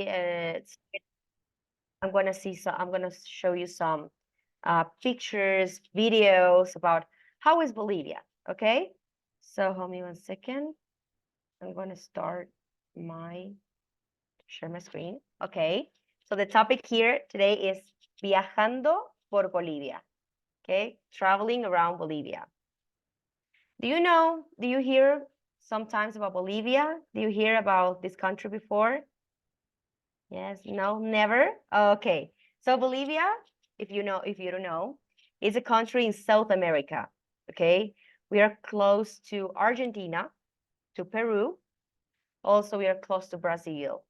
I'm gonna show you some pictures, videos about how is Bolivia. Okay, so hold me 1 second. I'm gonna share my screen. Okay, so the topic here today is viajando por Bolivia. Okay, traveling around Bolivia. Do you hear sometimes about Bolivia? Do you hear about this country before? Yes, no, never? Okay. So Bolivia, if you don't know, is a country in South America. Okay. We are close to Argentina, to Peru. Also, we are close to Brazil.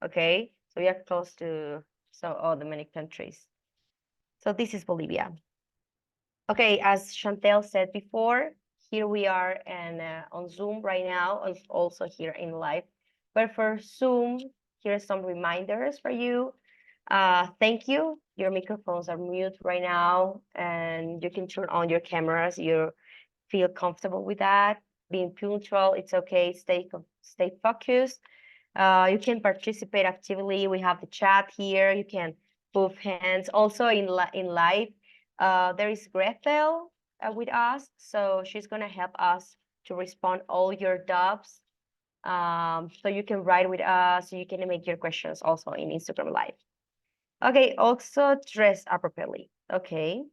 Okay. So we are close to all the many countries. So this is Bolivia. Okay, as Chantel said before, here we are on Zoom right now, also here in live. But for Zoom, here are some reminders for you. Thank you. Your microphones are mute right now, and you can turn on your cameras. You feel comfortable with that. Being punctual, it's okay. Stay focused. You can participate actively. We have the chat here. You can move hands. Also in live, there is Gretel with us, so she's gonna help us to respond all your doubts. So you can write with us. You can make your questions also in Instagram Live. Okay, also dress appropriately. Okay,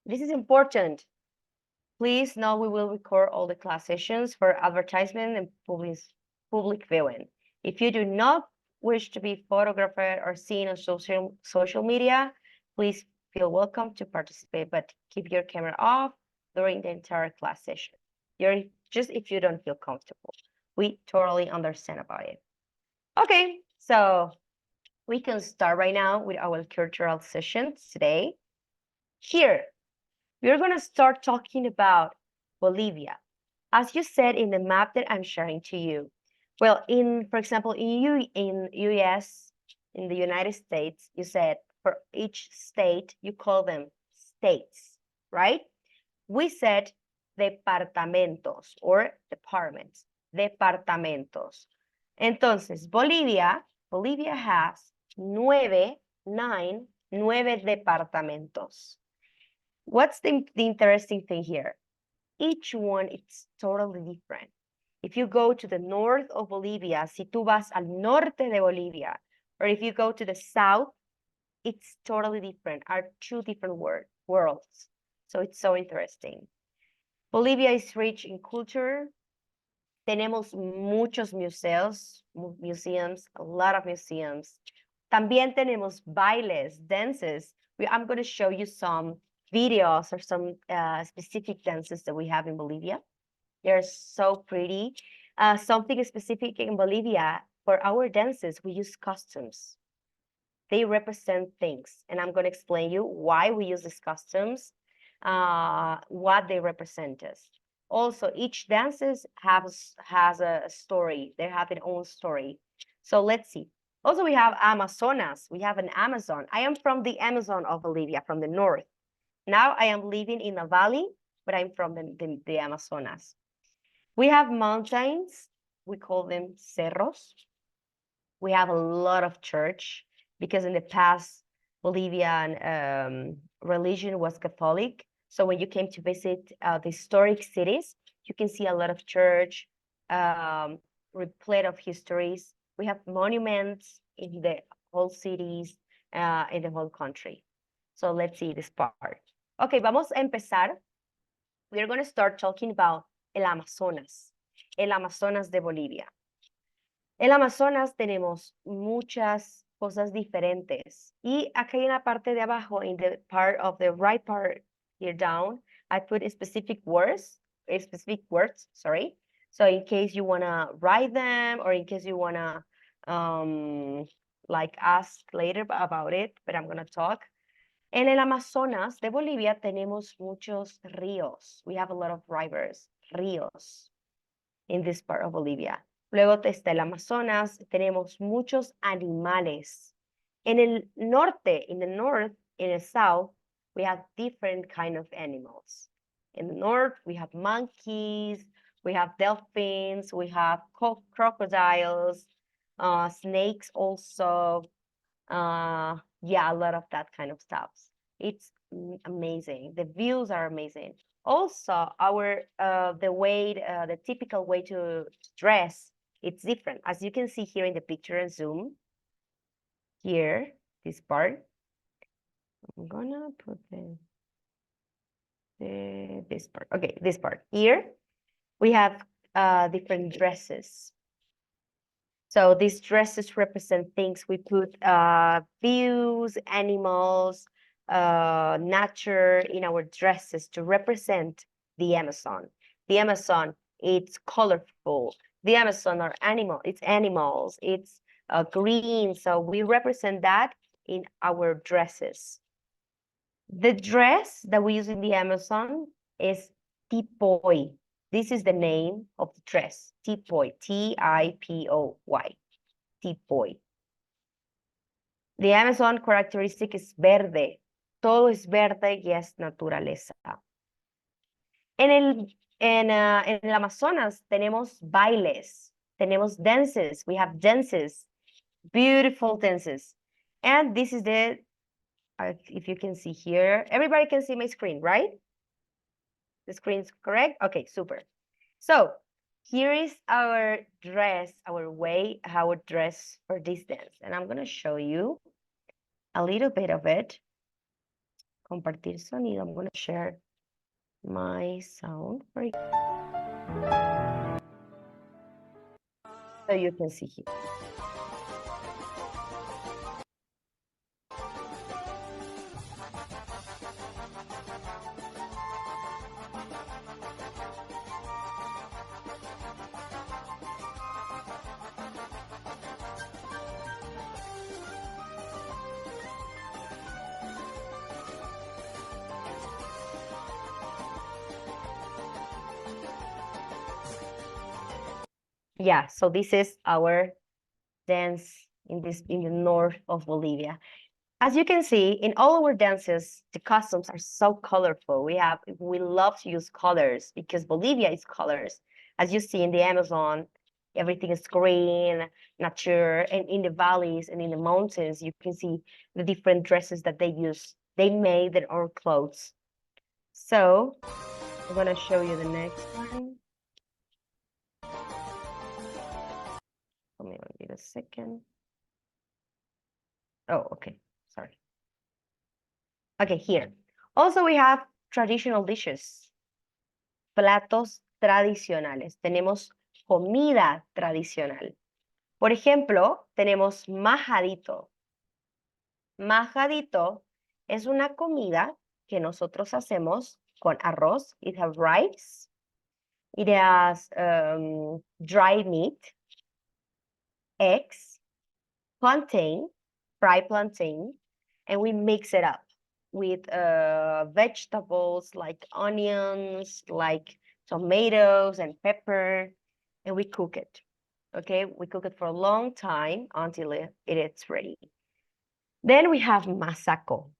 this is important. Please know we will record all the class sessions for advertisement and public viewing. If you do not wish to be photographed or seen on social media, please feel welcome to participate, but keep your camera off during the entire class session. Just if you don't feel comfortable. We totally understand about it. Okay, so we can start right now with our cultural sessions today. Here, we're going to start talking about Bolivia. As you said in the map that I'm sharing to you, well, for example, in US, in the United States, you said for each state, you call them states, right? We said departamentos or departments, departamentos. Entonces, Bolivia has nueve departamentos. What's the interesting thing here? Each one is totally different. If you go to the north of Bolivia, si tú vas al norte de Bolivia, or if you go to the south, it's totally different, are two different worlds. So it's so interesting. Bolivia is rich in culture. Tenemos muchos museums, a lot of museums. También tenemos bailes, dances. I'm going to show you some videos or some specific dances that we have in Bolivia. They're so pretty. Something specific in Bolivia, for our dances, we use costumes. They represent things, and I'm going to explain you why we use these costumes, what they represent us. Also, each dances has a story. They have their own story. So let's see. Also, we have Amazonas. We have an Amazon. I am from the Amazon of Bolivia, from the north. Now I am living in a valley, but I'm from the Amazonas. We have mountains. We call them cerros. We have a lot of church because in the past, Bolivian religion was Catholic. So when you came to visit the historic cities, you can see a lot of church, replete of histories. We have monuments in the whole cities, in the whole country. So let's see this part. Okay, vamos a empezar. We're going to start talking about el Amazonas de Bolivia. El Amazonas tenemos muchas cosas diferentes. Y acá en la parte de abajo, in the part of the right part here down, I put specific words, sorry. So in case you want to write them or in case you want to like ask later about it, but I'm going to talk. En el Amazonas de Bolivia tenemos muchos ríos. We have a lot of rivers, ríos, in this part of Bolivia. Luego está el Amazonas, tenemos muchos animales. En el norte, in the south, we have different kind of animals. In the north, we have monkeys, we have dolphins, we have crocodiles, snakes also, yeah, a lot of that kind of stuff. It's amazing. The views are amazing. Also, the typical way to dress, it's different. As you can see here in the picture and zoom, here, this part, I'm gonna put this part. Okay, this part. Here, we have different dresses. So these dresses represent things we put views, animals, nature in our dresses to represent the Amazon. The Amazon, it's colorful. The Amazon are it's animals, it's green. So we represent that in our dresses. The dress that we use in the Amazon is tipoy. This is the name of the dress, tipoy, Tipoy, tipoy. The Amazon characteristic is verde. Todo es verde y es naturaleza. En el Amazonas tenemos bailes, tenemos dances. We have dances, beautiful dances. And this is if you can see here, everybody can see my screen, right? The screen's correct? Okay, super. So here is our dress, our way, how we dress for this dance. And I'm gonna show you a little bit of it. Compartir sonido. I'm gonna share my sound for you. So you can see here. Yeah, so this is our dance in the north of Bolivia. As you can see, in all our dances, the costumes are so colorful. We love to use colors because Bolivia is colors. As you see in the Amazon, everything is green, nature, and in the valleys and in the mountains, you can see the different dresses that they use. They made their own clothes. So I'm gonna show you the next one. Let me wait a second. Oh, okay, sorry. Okay, here. Also, we have traditional dishes, platos tradicionales. Tenemos comida tradicional. Por ejemplo, tenemos majadito. Majadito es una comida que nosotros hacemos con arroz. It has rice. It has dry meat, eggs, plantain, fried plantain, and we mix it up with vegetables like onions, like tomatoes and pepper, and we cook it. Okay, we cook it for a long time until it's ready. Then we have masaco.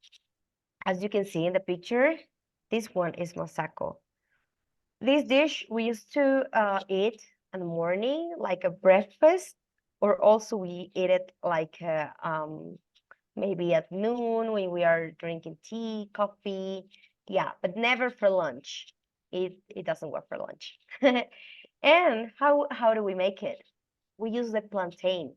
As you can see in the picture, this one is masaco. This dish we used to eat in the morning, like a breakfast, or also we eat it like maybe at noon when we are drinking tea, coffee. Yeah, but never for lunch. It doesn't work for lunch. And how do we make it? We use the plantain.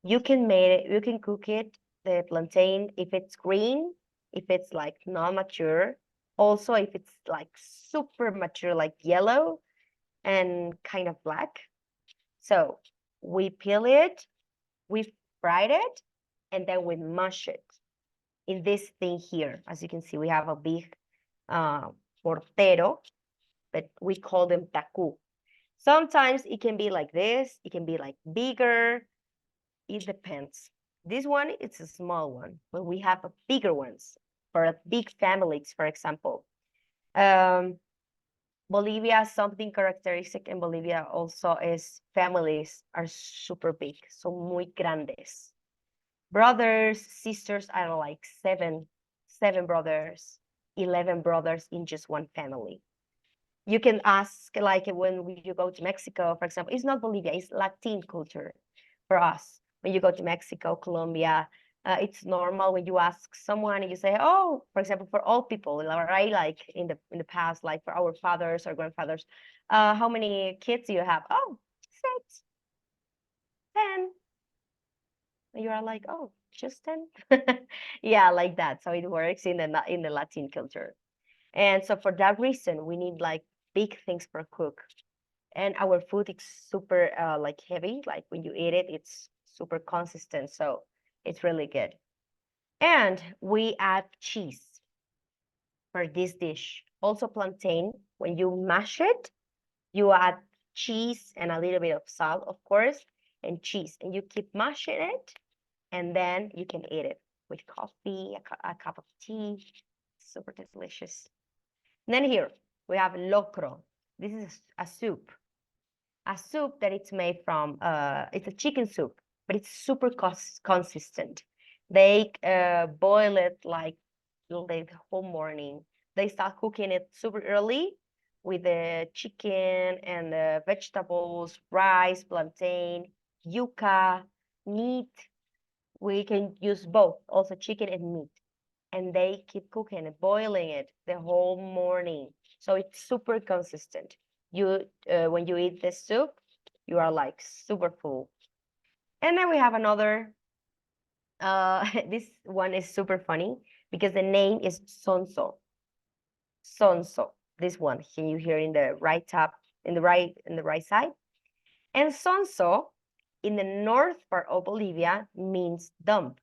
You can cook it, the plantain, if it's green, if it's like not mature, also if it's like super mature, like yellow and kind of black. So we peel it, we fried it, and then we mash it in this thing here. As you can see, we have a big portero, but we call them tacu. Sometimes it can be like this, it can be like bigger. It depends. This one, it's a small one, but we have bigger ones for big families, for example. Bolivia, something characteristic in Bolivia also is families are super big, so muy grandes. Brothers, sisters are like seven brothers, 11 brothers in just one family. You can ask, like when you go to Mexico, for example, it's not Bolivia, it's Latin culture. for us. When you go to Mexico, Colombia, it's normal when you ask someone and you say, oh, for example, for all people, right? Like in the past, like for our fathers or grandfathers, how many kids do you have? Oh, 6, 10. And you are like, oh, just 10. Yeah, like that. So it works in the Latin culture. And so for that reason, we need like big things per cook. And our food is super like heavy. Like when you eat it, it's super consistent. So it's really good. And we add cheese for this dish. Also plantain, when you mash it, you add cheese and a little bit of salt, of course, and cheese. And you keep mashing it, and then you can eat it with coffee, a cup of tea. Super delicious. And then here we have locro. This is a soup. A soup that it's made from, it's a chicken soup, but it's super consistent. They boil it like the whole morning. They start cooking it super early with the chicken and the vegetables, rice, plantain, yuca, meat. We can use both, also chicken and meat. And they keep cooking and boiling it the whole morning. So it's super consistent. You when you eat this soup, you are like super full. And then we have another, this one is super funny because the name is sonso. Sonso. This one, can you hear in the right top, in the right side? And sonso in the north part of Bolivia means dump,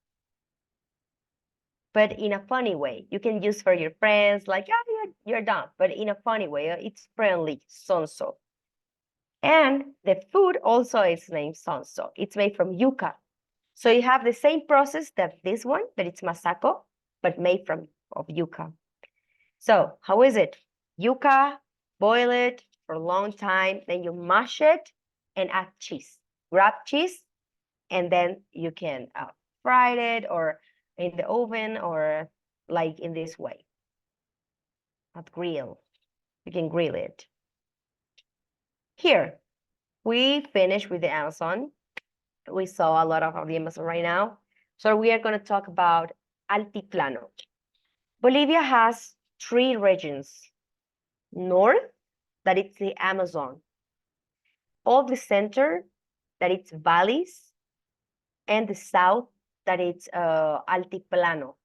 but in a funny way. You can use for your friends, like, oh, you're dumb, but in a funny way. It's friendly, sonso. And the food also is named sonso. It's made from yuca. So you have the same process that this one, that it's masaco, but made of yuca. So how is it? Yuca, boil it for a long time, then you mash it and add cheese. Grab cheese, and then you can fry it or in the oven or like in this way. At grill. You can grill it. Here, we finished with the Amazon. We saw a lot of the Amazon right now. So we are going to talk about Altiplano. Bolivia has 3 regions. North, that it's the Amazon. All the center, that it's valleys. And the south, that it's Altiplano.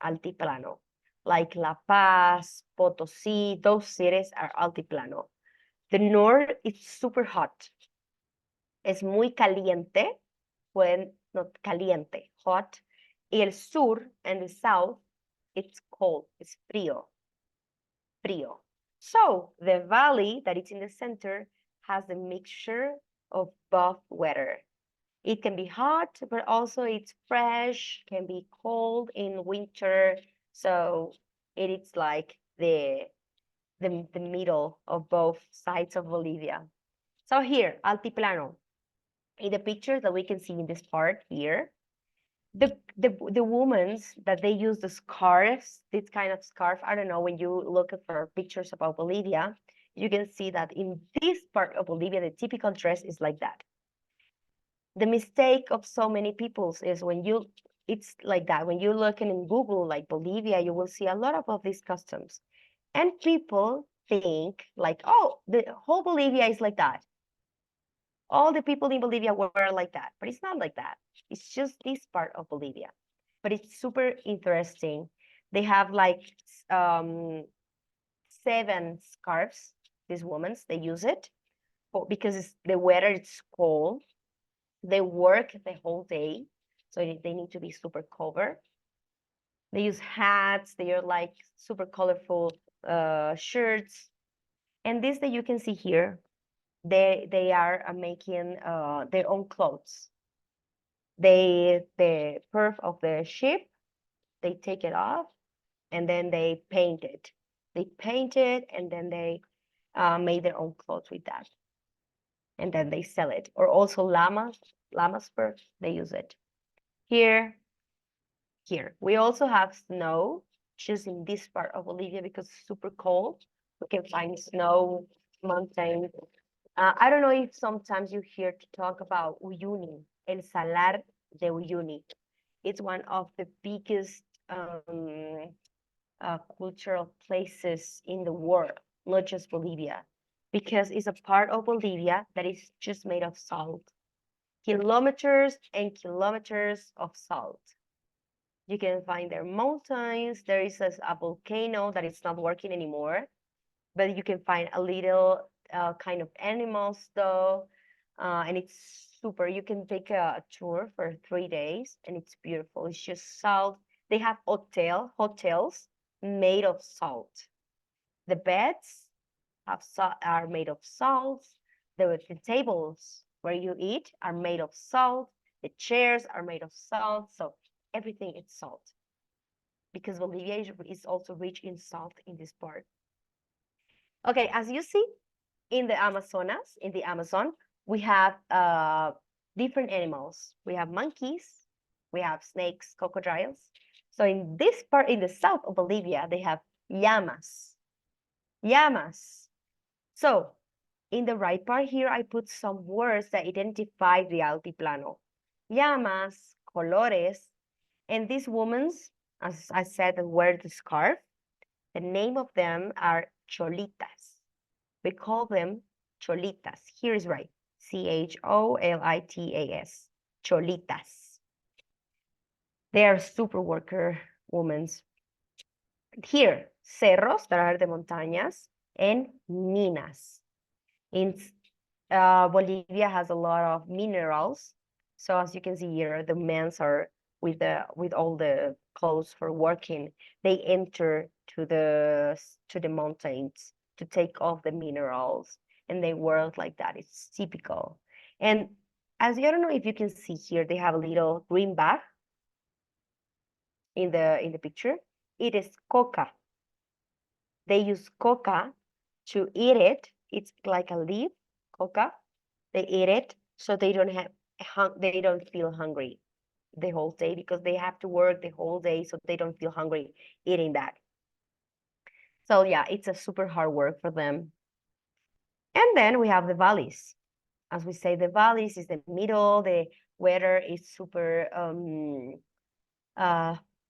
Altiplano. Like La Paz, Potosí, those cities are Altiplano. The north is super hot. Es muy caliente, not caliente, hot. Y el sur and the south, it's cold, it's frío, frío. So the valley that is in the center has a mixture of both weather. It can be hot, but also it's fresh, can be cold in winter. So it is like the middle of both sides of Bolivia. So here, Altiplano, in the picture that we can see in this part here, the women's that they use the scarves, this kind of scarf, I don't know, when you look for pictures about Bolivia, you can see that in this part of Bolivia, the typical dress is like that. The mistake of so many peoples is it's like that. When you look in Google, like Bolivia, you will see a lot of these customs. And people think like, oh, the whole Bolivia is like that. All the people in Bolivia were like that, but it's not like that. It's just this part of Bolivia. But it's super interesting. They have like 7 scarves, these women, they use it because the weather is cold. They work the whole day, so they need to be super covered. They use hats, they are like super colorful shirts. And this that you can see here, they are making their own clothes. The fur of the sheep, they take it off and then they paint it. They paint it and then they made their own clothes with that. And then they sell it. Or also llama's fur, they use it. Here, we also have snow just in this part of Bolivia because it's super cold. We can find snow, mountains, I don't know if sometimes you hear to talk about Uyuni, El Salar de Uyuni. It's one of the biggest cultural places in the world, not just Bolivia, because it's a part of Bolivia that is just made of salt. Kilometers and kilometers of salt. You can find there mountains. There is a volcano that is not working anymore, but you can find a little kind of animals though, and it's super. You can take a tour for 3 days, and it's beautiful. It's just salt. They have hotels made of salt. The beds are made of salt. The tables where you eat are made of salt. The chairs are made of salt. So everything is salt, because Bolivia is also rich in salt in this part. Okay, as you see, in the Amazonas, in the Amazon, we have different animals. We have monkeys, we have snakes, crocodiles. So in this part, in the south of Bolivia, they have llamas. Llamas. So in the right part here, I put some words that identify the altiplano. Llamas, colores, and these women's, as I said, wear the scarf. The name of them are cholitas. We call them cholitas. Here is right. Cholitas. Cholitas. They are super worker women. Here, cerros, that are the montañas, and minas. In Bolivia has a lot of minerals. So as you can see here, the men are with all the clothes for working. They enter to the mountains to take off the minerals, and they work like that. It's typical. And as you, I don't know if you can see here, they have a little green bag in the picture. It is coca. They use coca to eat it. It's like a leaf, coca. They eat it so they don't feel hungry the whole day, because they have to work the whole day, so they don't feel hungry eating that. So yeah, it's a super hard work for them. And then we have the valleys. As we say, the valleys is the middle. The weather is super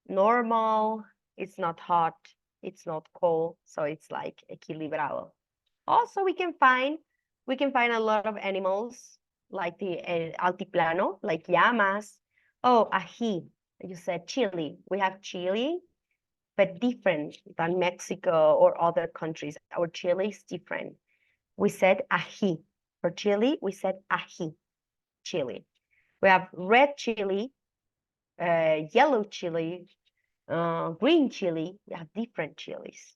normal. It's not hot. It's not cold. So it's like equilibrado. Also, we can find a lot of animals like the altiplano, like llamas. Oh, ají. You said chili. We have chili, but different than Mexico or other countries. Our chili is different. We said ají. For chili, we said ají, chili. We have red chili, yellow chili, green chili. We have different chilies.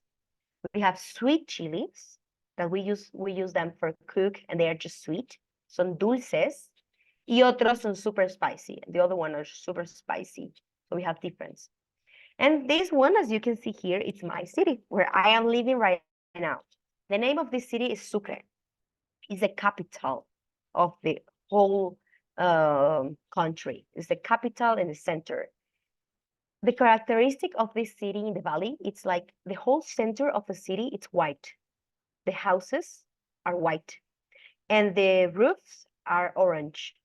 We have sweet chilies that we use them for cook, and they are just sweet. Son dulces. Y otros son super spicy. The other one are super spicy. So we have difference. And this one, as you can see here, it's my city where I am living right now. The name of this city is Sucre. It's the capital of the whole country. It's the capital and the center. The characteristic of this city in the valley, it's like the whole center of the city, it's white. The houses are white, and the roofs are orange.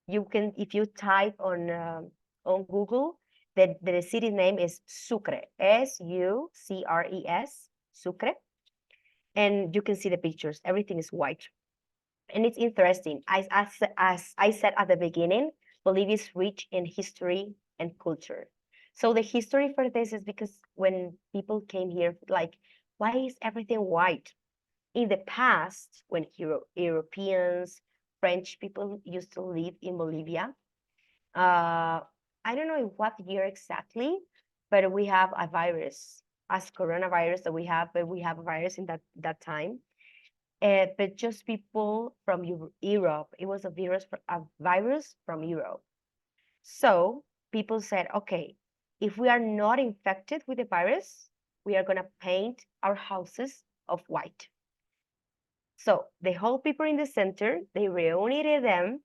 You can, if you type on Google, the city name is Sucre, Sucres, Sucre, and you can see the pictures. Everything is white, and it's interesting. As I said at the beginning, Bolivia is rich in history and culture. So the history for this is because when people came here, like, why is everything white? In the past, when Europeans, French people used to live in Bolivia, I don't know in what year exactly, but we have a virus, as coronavirus that we have, but we have a virus in that time. But just people from Europe, it was a virus from Europe. So people said, okay, if we are not infected with the virus, we are gonna paint our houses of white. So the whole people in the center, they reunited them.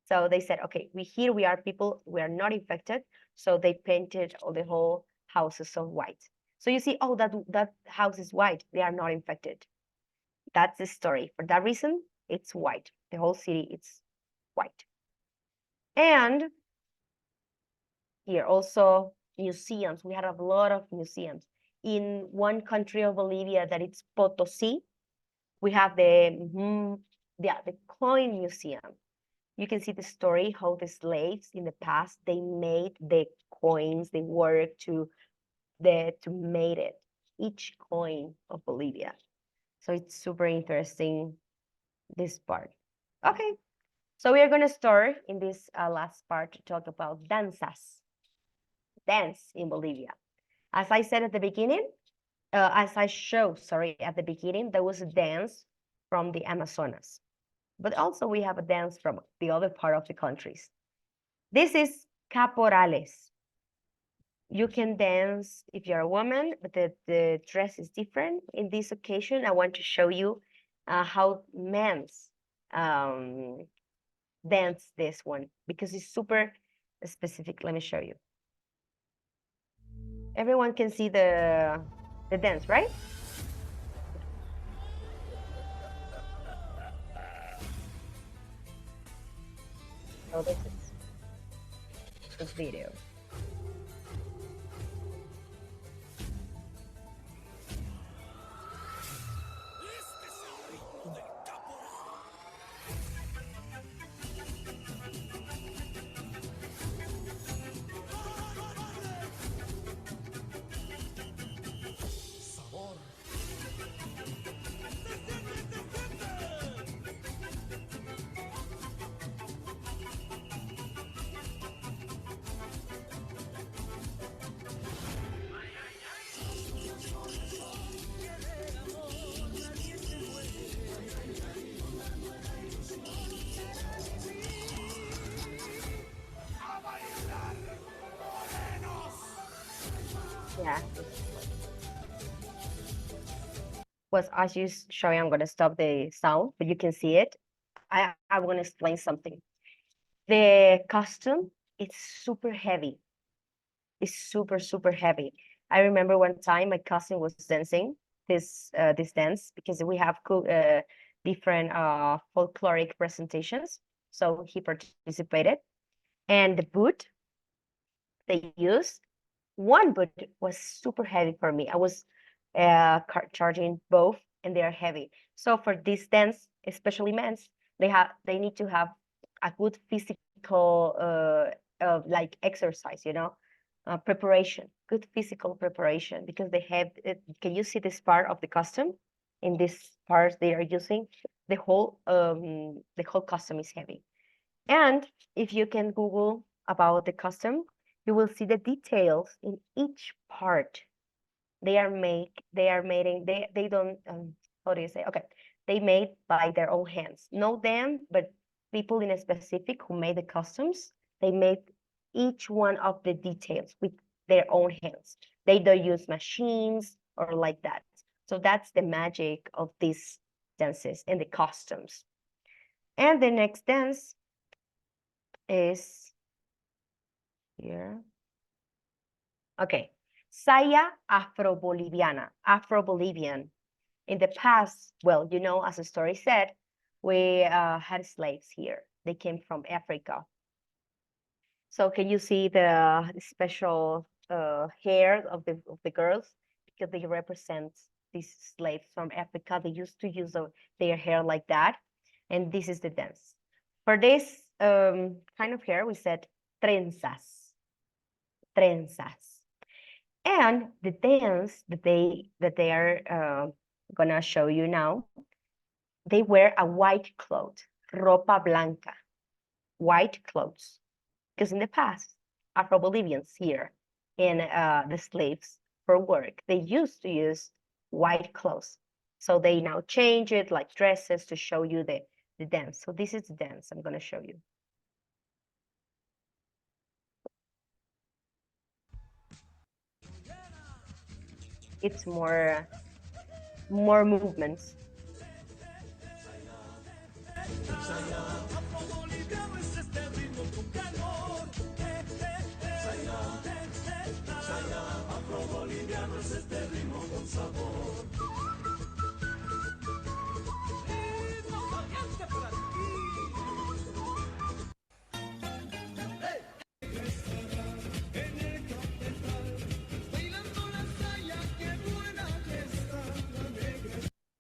So they said, okay, we are people, we are not infected. So they painted all the whole houses of white. So you see, oh, that house is white. They are not infected. That's the story. For that reason, it's white. The whole city is white. And here also museums. We have a lot of museums. In one country of Bolivia that it's Potosí, we have the coin museum. You can see the story how the slaves in the past they made the coins, they worked to made it, each coin of Bolivia. So it's super interesting, this part. Okay, so we are gonna start in this last part to talk about danzas, dance in Bolivia. As I said at the beginning, as I showed, sorry, at the beginning, there was a dance from the Amazonas, but also we have a dance from the other part of the countries. This is caporales. You can dance if you're a woman, but the dress is different. In this occasion, I want to show you how men's dance this one because it's super specific. Let me show you. Everyone can see the dance, right? So this is this video. Yeah. Was as you showing, I'm gonna stop the sound, but you can see it. I want to explain something. The costume, it's super heavy. It's super heavy. I remember one time my cousin was dancing this dance because we have different folkloric presentations. So he participated, and the boot they used, one boot was super heavy for me. I was charging both, and they are heavy. So for this dance, especially men's, they need to have a good physical like exercise, preparation, good physical preparation, because they have can you see this part of the costume? In this part they are using the whole costume is heavy. And if you can Google about the costume, you will see the details in each part. They don't how do you say? Okay, they made by their own hands. Not them, but people in a specific who made the costumes. They made each one of the details with their own hands. They don't use machines or like that. So that's the magic of these dances and the costumes. And the next dance is here. Okay, Saya Afro-Boliviana, Afro-Bolivian. In the past, well, as the story said, we had slaves here. They came from Africa. So can you see the special hair of the girls? Because they represent these slaves from Africa. They used to use their hair like that. And this is the dance. For this kind of hair, we said trenzas. Trenzas. And the dance that they are gonna show you now, they wear a white cloth, ropa blanca, white clothes. Because in the past, Afro-Bolivians here in the slaves for work, they used to use white clothes. So they now change it like dresses to show you the dance. So this is the dance I'm gonna show you. It's more movements.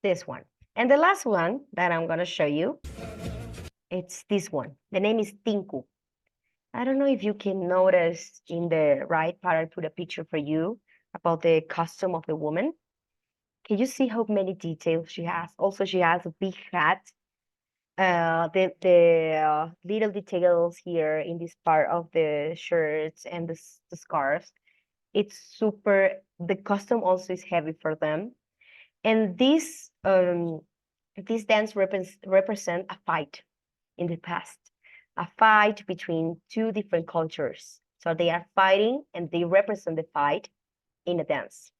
this one. And the last one that I'm gonna show you, it's this one. The name is Tinku. I don't know if you can notice in the right part, I put a picture for you about the costume of the woman. Can you see how many details she has? Also, she has a big hat. The little details here in this part of the shirts and the scarves. It's super, the costume also is heavy for them. And this dance represent a fight in the past, a fight between two different cultures. So they are fighting and they represent the fight in a dance.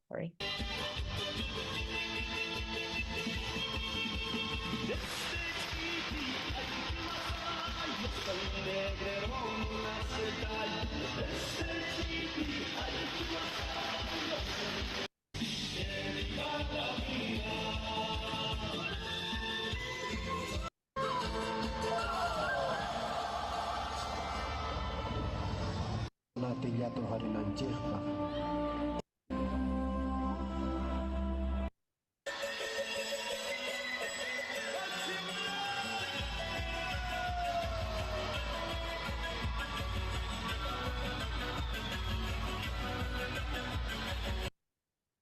Sorry. natin jatuh hari nanti.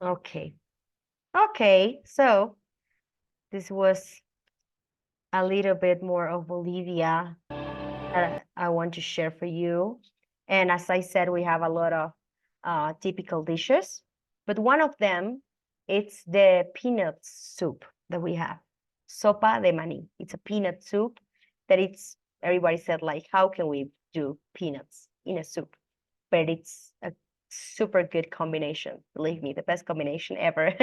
Okay. Okay, so this was a little bit more of Bolivia that I want to share for you. And as I said, we have a lot of typical dishes, but one of them, it's the peanut soup that we have. Sopa de maní. It's a peanut soup that it's, everybody said like, how can we do peanuts in a soup? But it's a super good combination. Believe me, the best combination ever.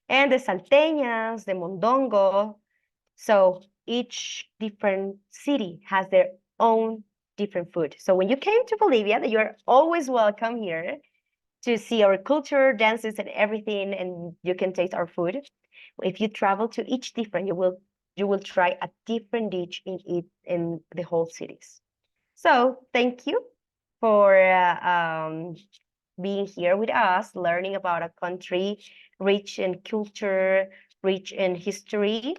And the salteñas, the mondongo. So each different city has their own different food. So when you came to Bolivia, you're always welcome here to see our culture, dances, and everything, and you can taste our food. If you travel to each different, you will try a different dish in the whole cities. So thank you for being here with us, learning about a country rich in culture, rich in history.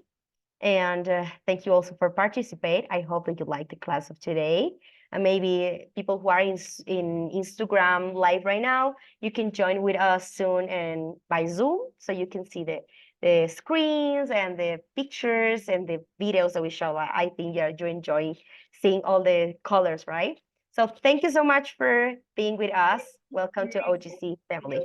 And thank you also for participate. I hope that you like the class of today. And maybe people who are in Instagram live right now, you can join with us soon and by Zoom, so you can see the screens and the pictures and the videos that we show. I think you're enjoying seeing all the colors, right? So thank you so much for being with us. Welcome to OGC family.